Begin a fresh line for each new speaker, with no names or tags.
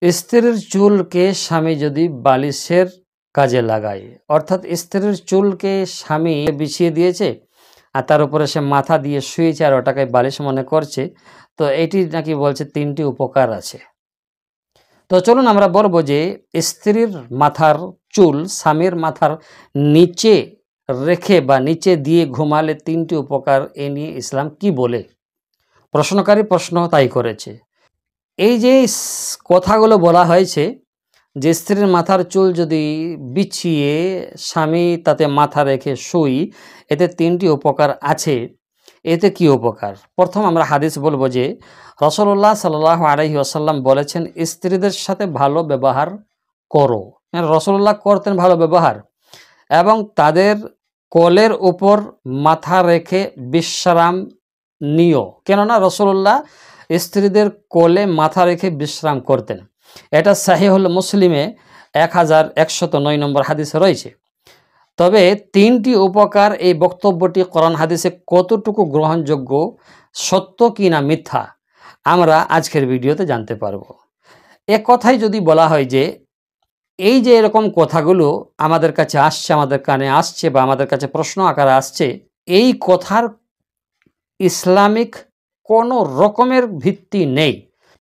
স্ত্রীর চুলকে স্বামী যদি বালিশের কাজে লাগায়, অর্থাৎ স্ত্রীর চুলকে স্বামী বিছিয়ে দিয়েছে আর তার উপরে সে মাথা দিয়ে শুয়েছে আর ওটাকে বালিশ মনে করছে, তো এটি নাকি বলছে 3টি উপকার আছে। তো চলুন আমরা বলবো যে স্ত্রীর মাথার চুল স্বামীর মাথার নিচে রেখে বা নিচে দিয়ে ঘুমালে 3টি উপকার, এ নিয়ে ইসলাম কি বলে। প্রশ্নকারী প্রশ্ন তাই করেছে। এই যে কথাগুলো বলা হয়েছে যে স্ত্রীর মাথার চুল যদি বিছিয়ে স্বামী তাতে মাথা রেখে শুই, এতে 3টি উপকার আছে। এতে কি উপকার? প্রথম আমরা হাদিস বলবো যে রাসূলুল্লাহ সাল্লাল্লাহু আলাইহি ওয়াসাল্লাম বলেছেন, স্ত্রীদের সাথে ভালো ব্যবহার করো। রাসূলুল্লাহ করতেন ভালো ব্যবহার, এবং তাদের কোলের উপর মাথা রেখে বিশ্রাম নিও। কেননা রাসূলুল্লাহ স্ত্রীদের কোলে মাথা রেখে বিশ্রাম করতেন। এটা সাহিহুল মুসলিমে 1109 নম্বর হাদিসে রয়েছে। তবে 3টি উপকার, এই বক্তব্যটি কোরআন হাদিসে কতটুকু গ্রহণযোগ্য, সত্য কি না মিথ্যা, আমরা আজকের ভিডিওতে জানতে পারব। এ কথাই যদি বলা হয় যে এই যে এরকম কথাগুলো আমাদের কাছে আসছে, আমাদের কানে আসছে বা আমাদের কাছে প্রশ্ন আকারে আসছে, এই কথার ইসলামিক কোনো রকমের ভিত্তি নেই।